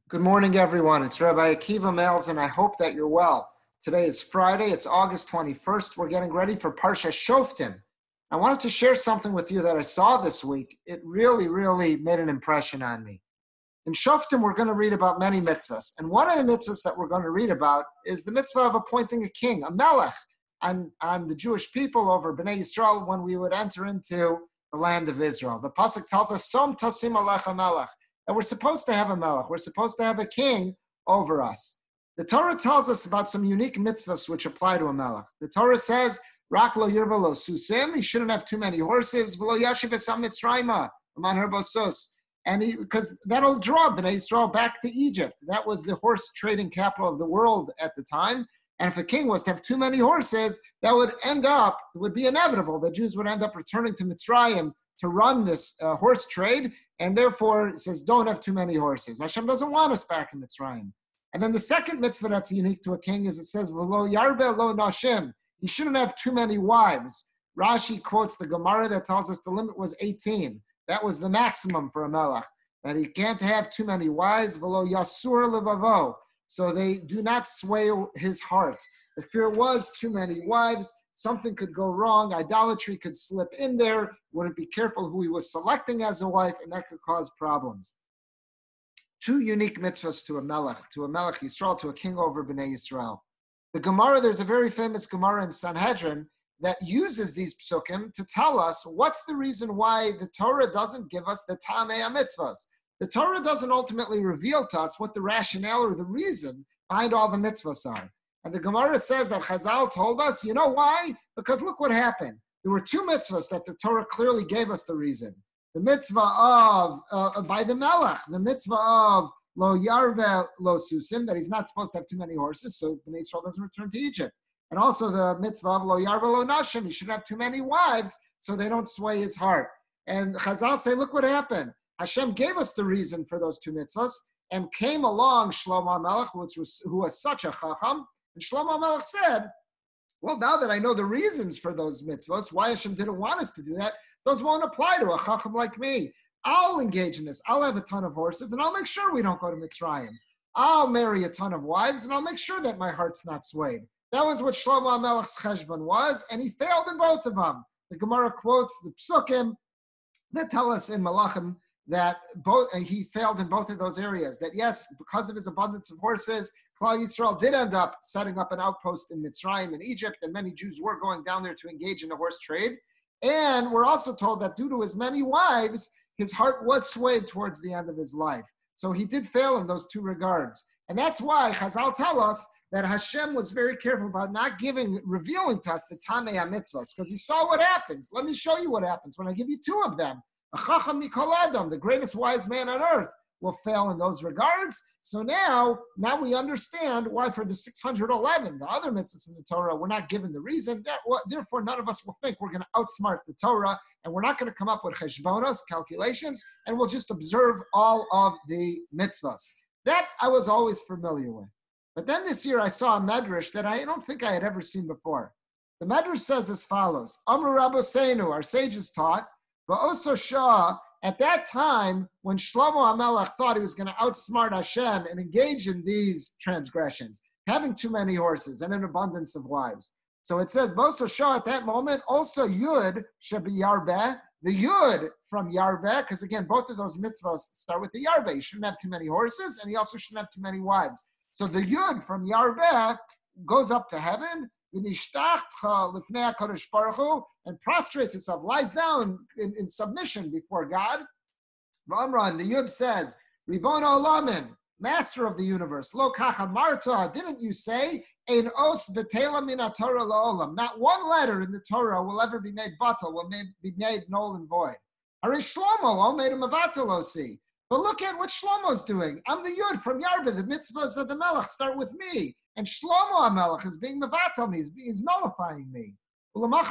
Good morning, everyone. It's Rabbi Akiva Males, and I hope that you're well. Today is Friday. It's August 21st. We're getting ready for Parshas Shoftim. I wanted to share something with you that I saw this week. It really made an impression on me. In Shoftim, we're going to read about many mitzvahs. And one of the mitzvahs that we're going to read about is the mitzvah of appointing a king, a melech, on the Jewish people over Bnei Yisrael when we would enter into the land of Israel. The pasuk tells us, Som tasim alecha melech. And we're supposed to have a melech. We're supposed to have a king over us. The Torah tells us about some unique mitzvahs which apply to a melech. The Torah says, Rak lo yirva lo susim, he shouldn't have too many horses, v'lo yashiv esam mitzrayma, aman herbosos. And because that'll draw Bnei Yisrael back to Egypt. That was the horse trading capital of the world at the time. And if a king was to have too many horses, that would it would be inevitable. The Jews would end up returning to Mitzrayim to run this horse trade. And therefore, it says, don't have too many horses. Hashem doesn't want us back in Mitzrayim. And then the second mitzvah that's unique to a king is it says, V'lo yarbe lo nashim. He shouldn't have too many wives. Rashi quotes the Gemara that tells us the limit was 18. That was the maximum for a melech, that he can't have too many wives. V'lo yasur levavo. So they do not sway his heart. If there was too many wives, something could go wrong, idolatry could slip in there, wouldn't be careful who he was selecting as a wife, and that could cause problems. Two unique mitzvahs to a melech Yisrael, to a king over Bnei Yisrael. The Gemara, there's a very famous Gemara in Sanhedrin that uses these psukim to tell us what's the reason why the Torah doesn't give us the Tamei mitzvahs. The Torah doesn't ultimately reveal to us what the rationale or the reason behind all the mitzvahs are. And the Gemara says that Chazal told us, you know why? Because look what happened. There were two mitzvahs that the Torah clearly gave us the reason. The mitzvah of, by the melech, the mitzvah of lo yarve lo susim, that he's not supposed to have too many horses, so Bnei Yisrael doesn't return to Egypt. And also the mitzvah of lo yarve lo nashim, he shouldn't have too many wives, so they don't sway his heart. And Chazal say, look what happened. Hashem gave us the reason for those two mitzvahs, and came along Shlomo HaMelech, who was such a chacham, and Shlomo HaMelech said, well, now that I know the reasons for those mitzvahs, why Hashem didn't want us to do that, those won't apply to a chacham like me. I'll engage in this. I'll have a ton of horses, and I'll make sure we don't go to Mitzrayim. I'll marry a ton of wives, and I'll make sure that my heart's not swayed. That was what Shlomo HaMelech's cheshbon was, and he failed in both of them. The Gemara quotes the psukim that tell us in Malachim that he failed in both of those areas. That yes, because of his abundance of horses, Klal Yisrael did end up setting up an outpost in Mitzrayim in Egypt, and many Jews were going down there to engage in the horse trade. And we're also told that due to his many wives, his heart was swayed towards the end of his life. So he did fail in those two regards. And that's why Chazal tell us that Hashem was very careful about not revealing to us the Tamei HaMitzvahs, because he saw what happens. Let me show you what happens when I give you two of them. A Chacham Mikol Adam, the greatest wise man on earth, will fail in those regards. So now we understand why for the 611, the other mitzvahs in the Torah, we're not given the reason. Therefore, none of us will think we're going to outsmart the Torah, and we're not going to come up with cheshbonos, calculations, and we'll just observe all of the mitzvahs. That I was always familiar with. But then this year I saw a medrash that I don't think I had ever seen before. The medrash says as follows: Amar Rabbeinu, our sages taught, Va'oso Shah, at that time, when Shlomo HaMelech thought he was going to outsmart Hashem and engage in these transgressions, having too many horses and an abundance of wives. So it says, Va'oso Shah, at that moment, also Yud Shebi Yarbeh, the Yud from Yarbeh, because again, both of those mitzvahs start with the Yarbeh. You shouldn't have too many horses, and he also shouldn't have too many wives. So the Yud from Yarbeh goes up to heaven, and prostrates himself, lies down in submission before God. V'amran, the Yud says, Ribon Olamim, Master of the universe, Lo kacha marta, didn't you say, Ein os betela min Torah la'olam? Not one letter in the Torah will ever be made batal, will be made null and void. Ari Shlomo made him a vatalosi. But look at what Shlomo's doing. I'm the Yud from Yarbeh. The mitzvahs of the Melech start with me. And Shlomo HaMelech is being mevatel me, he's nullifying me. There's going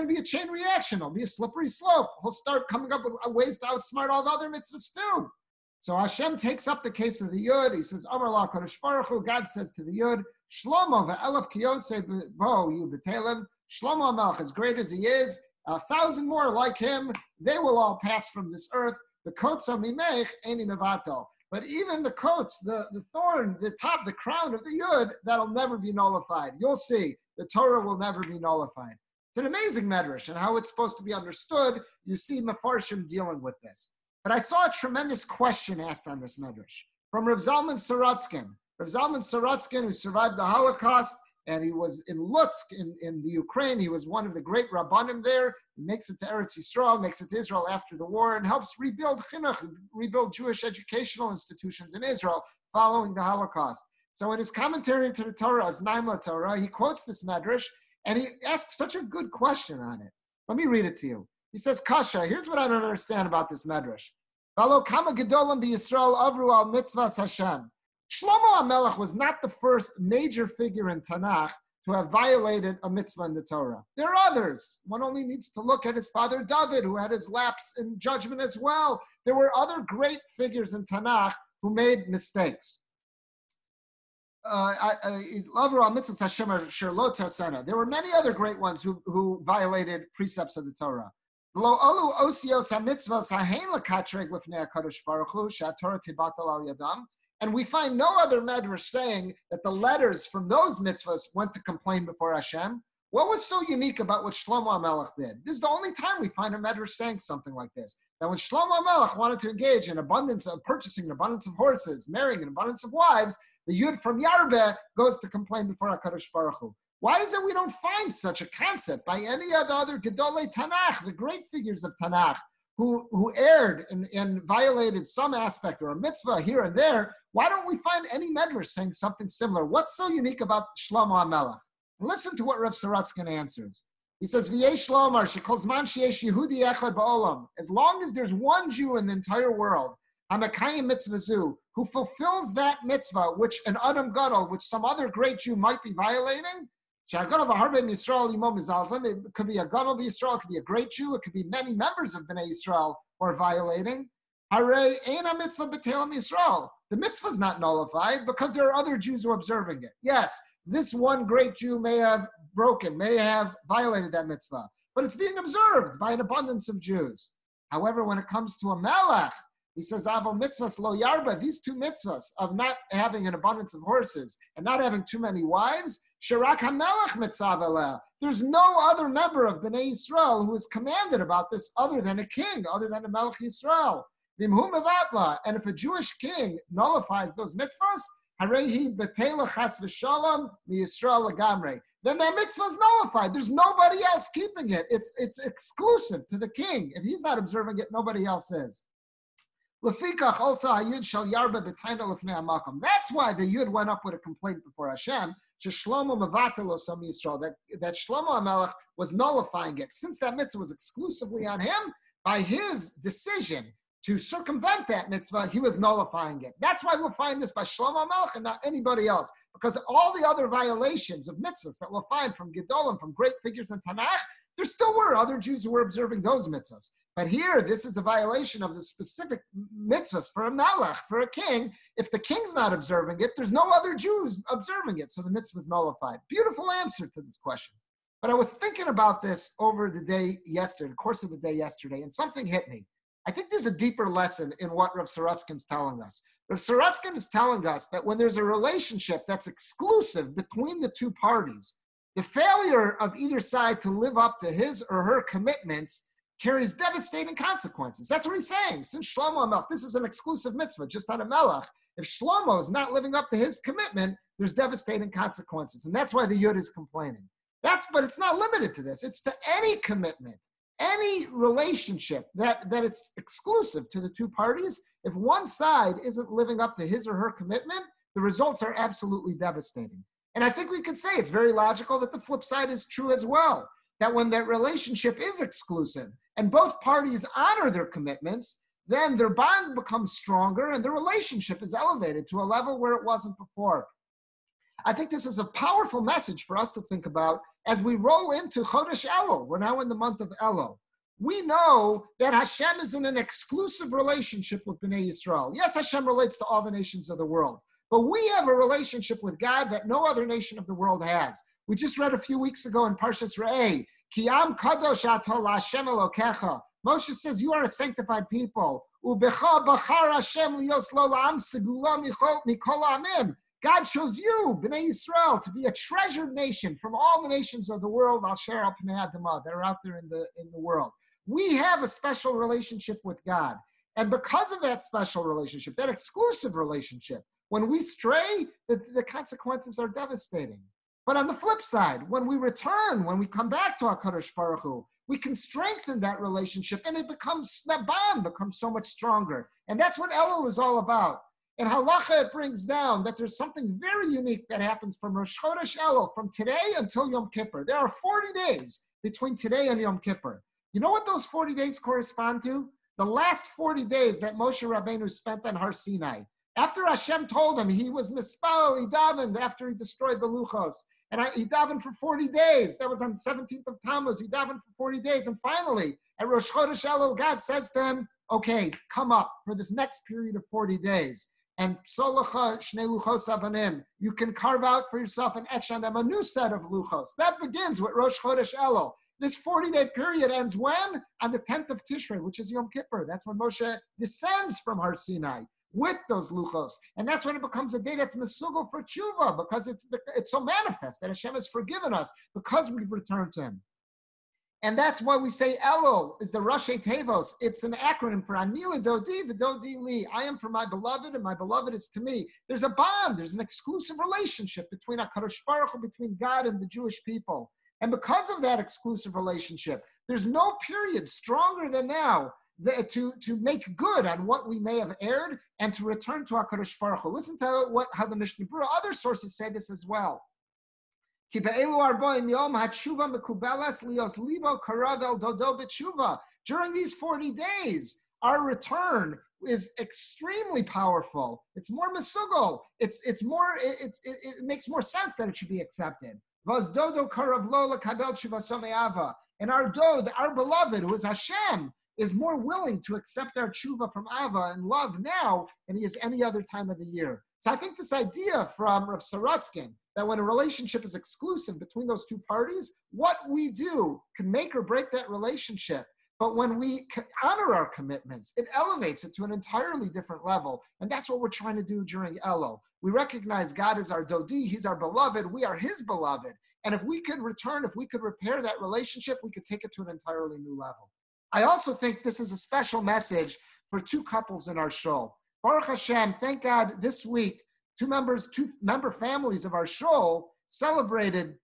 to be a chain reaction. There'll be a slippery slope. He'll start coming up with ways to outsmart all the other mitzvahs too. So Hashem takes up the case of the Yud. He says, Amar la Kodesh Baruch Hu, God says to the Yud, Shlomo ve'elef kiyotze bo yu b'telem. Shlomo HaMelech, as great as he is, 1,000 more like him, they will all pass from this earth. The kotza mimech eni mevatel. But even the coats, the thorn, the top, the crown of the yud, that'll never be nullified. You'll see, the Torah will never be nullified. It's an amazing medrash, and how it's supposed to be understood, you see Mefarshim dealing with this. But I saw a tremendous question asked on this medrash from Rav Zalman Sorotskin. Rav Zalman Sorotskin, who survived the Holocaust, and he was in Lutsk in the Ukraine. He was one of the great Rabbanim there. He makes it to Eretz Yisrael, makes it to Israel after the war, and helps rebuild chinuch, rebuild Jewish educational institutions in Israel following the Holocaust. So in his commentary to the Torah, as Naima Torah, he quotes this medrash, and he asks such a good question on it. Let me read it to you. He says, Kasha, here's what I don't understand about this medrash. Valo kama gedolim b'Yisrael avru al mitzvahs Hashem. Shlomo HaMelech was not the first major figure in Tanakh to have violated a mitzvah in the Torah. There are others. One only needs to look at his father David, who had his lapse in judgment as well. There were other great figures in Tanakh who made mistakes. There were many other great ones who violated precepts of the Torah. And we find no other medrash saying that the letters from those mitzvahs went to complain before Hashem. What was so unique about what Shlomo HaMelech did? This is the only time we find a medrash saying something like this. That when Shlomo HaMelech wanted to engage in abundance of purchasing an abundance of horses, marrying an abundance of wives, the Yud from Yarbeh goes to complain before HaKadosh Baruch Hu. Why is it we don't find such a concept by any of the other Gedolei Tanakh, the great figures of Tanakh, who erred and violated some aspect or a mitzvah here and there? Why don't we find any medrash saying something similar? What's so unique about Shlomo HaMelech? And listen to what Rav Sorotskin answers. He says, V'yesh Lomar, shekol zman sheyesh Yehudi echad ba'olam. As long as there's one Jew in the entire world, hamakayim mitzvah zu, who fulfills that mitzvah, which an Adam Gadol, which some other great Jew might be violating, it could be a Gadol Yisrael, it could be a great Jew, it could be many members of Bnei Yisrael who are violating. Harei eina mitzvah b'telam Yisrael. The mitzvah is not nullified because there are other Jews who are observing it. Yes, this one great Jew may have broken, may have violated that mitzvah, but it's being observed by an abundance of Jews. However, when it comes to a melech, he says, Aval mitzvahs lo yarba, these two mitzvahs of not having an abundance of horses and not having too many wives, shirak hamelech mitzav aleh. There's no other member of Bnei Yisrael who is commanded about this other than a king, other than a melech Yisrael. Vimhu mevatla, and if a Jewish king nullifies those mitzvahs, harehi betela chas v'shalom miYisrael lagamrei. Then that mitzvah is nullified. There's nobody else keeping it. It's exclusive to the king. If he's not observing it, nobody else is. Lefikach also hayud shal yarba b'taina lefnei hamakom. That's why the yud went up with a complaint before Hashem. Shlomo mevatel osam Yisrael. That Shlomo HaMelech was nullifying it. Since that mitzvah was exclusively on him, by his decision to circumvent that mitzvah, he was nullifying it. That's why we'll find this by Shlomo HaMelech and not anybody else. Because all the other violations of mitzvahs that we'll find from Gedolim, from great figures in Tanakh, there still were other Jews who were observing those mitzvahs. But here, this is a violation of the specific mitzvahs for a melech, for a king. If the king's not observing it, there's no other Jews observing it, so the mitzvah is nullified. Beautiful answer to this question. But I was thinking about this over the day yesterday, the course of the day yesterday, and something hit me. I think there's a deeper lesson in what Rav Sorotskin's telling us. Rav Sorotskin is telling us that when there's a relationship that's exclusive between the two parties, the failure of either side to live up to his or her commitments carries devastating consequences. That's what he's saying. Since Shlomo HaMelech, this is an exclusive mitzvah, just on a melech. If Shlomo is not living up to his commitment, there's devastating consequences. And that's why the Yud is complaining. But it's not limited to this. It's to any commitment, any relationship that it's exclusive to the two parties. If one side isn't living up to his or her commitment, the results are absolutely devastating. And I think we could say it's very logical that the flip side is true as well. That when that relationship is exclusive and both parties honor their commitments, then their bond becomes stronger and the relationship is elevated to a level where it wasn't before. I think this is a powerful message for us to think about as we roll into Chodesh Elul. We're now in the month of Elul. We know that Hashem is in an exclusive relationship with Bnei Yisrael. Yes, Hashem relates to all the nations of the world, but we have a relationship with God that no other nation of the world has. We just read a few weeks ago in Parshas Re'eh, Ki am kadosh ato la'Hashem Elokecha. Moshe says, you are a sanctified people. Ubecha bachar Hashem lios lo la'am segula mikol ha'amim. God chose you, Bnei Yisrael, to be a treasured nation from all the nations of the world, Asher al Pnei Adamah, that are out there in the world. We have a special relationship with God. And because of that special relationship, that exclusive relationship, when we stray, the consequences are devastating. But on the flip side, when we return, when we come back to HaKadosh Baruch Hu, we can strengthen that relationship, and that bond becomes so much stronger. And that's what Elul is all about. In Halacha, it brings down that there's something very unique that happens from Rosh Chodesh Elul, from today until Yom Kippur. There are 40 days between today and Yom Kippur. You know what those 40 days correspond to? The last 40 days that Moshe Rabbeinu spent on Har Sinai. After Hashem told him he was mispal, he davened after he destroyed the Luchos. And he davened for 40 days. That was on the 17th of Tammuz. He davened for 40 days. And finally, at Rosh Chodesh Elul, God says to him, okay, come up for this next period of 40 days. And Solacha Shnei Luchos Avanim, you can carve out for yourself and etch on them a new set of Luchos. That begins with Rosh Chodesh Elul. This 40-day period ends when? On the 10th of Tishrei, which is Yom Kippur. That's when Moshe descends from Har Sinai with those Luchos. And that's when it becomes a day that's mesugal for tshuva, because it's so manifest that Hashem has forgiven us because we've returned to him. And that's why we say Elul is the Rashi Tevos. It's an acronym for Ani L'Dodi V'Dodi Li. I am for my beloved, and my beloved is to me. There's a bond. There's an exclusive relationship between HaKadosh Baruch Hu, between God and the Jewish people. And because of that exclusive relationship, there's no period stronger than now to make good on what we may have erred and to return to HaKadosh Baruch Hu. Listen to how the Mishnah Berurah, other sources say this as well. During these 40 days, our return is extremely powerful. It's more mesugal. It makes more sense that it should be accepted. And our dod, our beloved, who is Hashem, is more willing to accept our tshuva from Ava and love now than he is any other time of the year. So I think this idea from Rav Sorotskin, that when a relationship is exclusive between those two parties, what we do can make or break that relationship. But when we honor our commitments, it elevates it to an entirely different level. And that's what we're trying to do during Elul. We recognize God is our Dodi, he's our beloved, we are his beloved. And if we could return, if we could repair that relationship, we could take it to an entirely new level. I also think this is a special message for two couples in our shul. Baruch Hashem, thank God, this week, two member families of our shul celebrated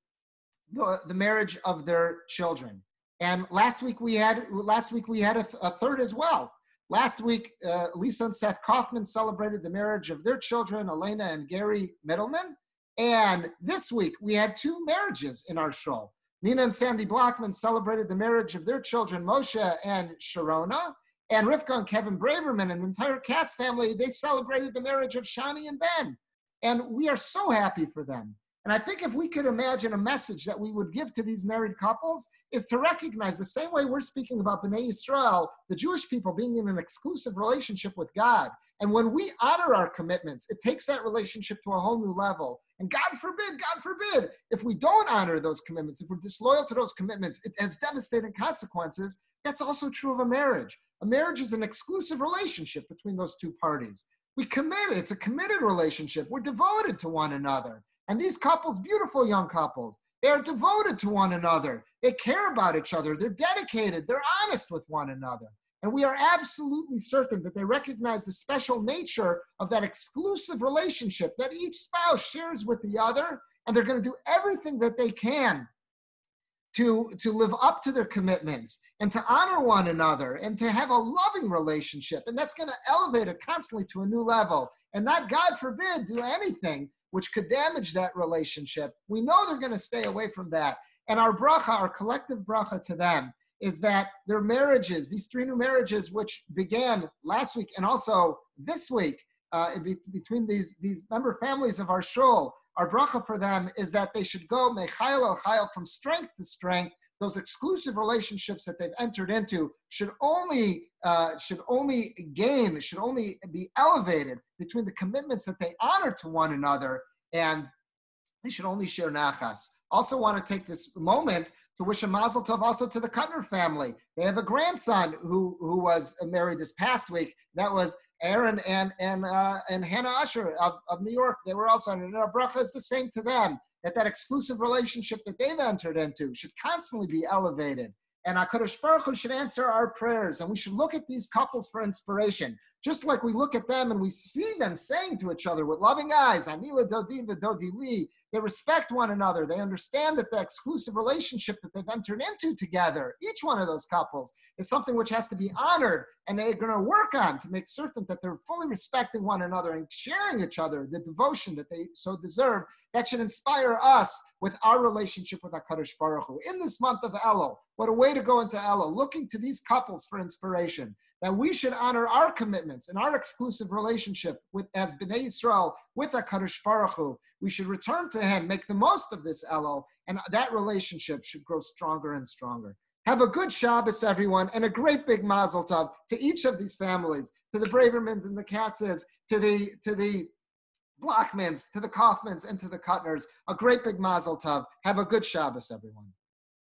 the marriage of their children. And last week we had a third as well. Last week, Lisa and Seth Kaufman celebrated the marriage of their children, Elena and Gary Middleman. And this week we had two marriages in our shul. Nina and Sandy Blockman celebrated the marriage of their children, Moshe and Sharona. And Rivka and Kevin Braverman and the entire Katz family, they celebrated the marriage of Shani and Ben. And we are so happy for them. And I think if we could imagine a message that we would give to these married couples is to recognize the same way we're speaking about Bnei Yisrael, the Jewish people being in an exclusive relationship with God. And when we honor our commitments, it takes that relationship to a whole new level. And God forbid, if we don't honor those commitments, if we're disloyal to those commitments, it has devastating consequences. That's also true of a marriage. A marriage is an exclusive relationship between those two parties. We commit, it's a committed relationship. We're devoted to one another. And these couples, beautiful young couples, they are devoted to one another. They care about each other. They're dedicated. They're honest with one another. And we are absolutely certain that they recognize the special nature of that exclusive relationship that each spouse shares with the other. And they're going to do everything that they can to live up to their commitments and to honor one another and to have a loving relationship. And that's going to elevate it constantly to a new level and not, God forbid, do anything which could damage that relationship. We know they're going to stay away from that. And our bracha, our collective bracha to them, is that their marriages, these three new marriages, which began last week and also this week, between these member families of our shul, our bracha for them is that they should go mechayil al chayil, from strength to strength. Those exclusive relationships that they've entered into should only be elevated between the commitments that they honor to one another, and they should only share nachas. Also want to take this moment to wish a mazel tov also to the Kuttner family. They have a grandson who was married this past week. That was Aaron and Hannah Usher of New York. They were also, and our bracha is the same to them, that exclusive relationship that they've entered into should constantly be elevated. And HaKadosh Baruch Hu should answer our prayers. And we should look at these couples for inspiration. Just like we look at them and we see them saying to each other with loving eyes, Anila Dodi v'Dodi Li, they respect one another. They understand that the exclusive relationship that they've entered into together, each one of those couples, is something which has to be honored, and they're going to work on to make certain that they're fully respecting one another and sharing each other the devotion that they so deserve. That should inspire us with our relationship with HaKadosh Baruch Hu. In this month of Elul, what a way to go into Elul, looking to these couples for inspiration, that we should honor our commitments and our exclusive relationship with, as Bnei Yisrael, with HaKadosh Baruch Hu. We should return to Him, make the most of this Elul, and that relationship should grow stronger and stronger. Have a good Shabbos, everyone, and a great big mazel tov to each of these families, to the Bravermans and the Katzes, to the Blockmans, to the Kaufmans, and to the Kuttners. A great big mazel tov. Have a good Shabbos, everyone.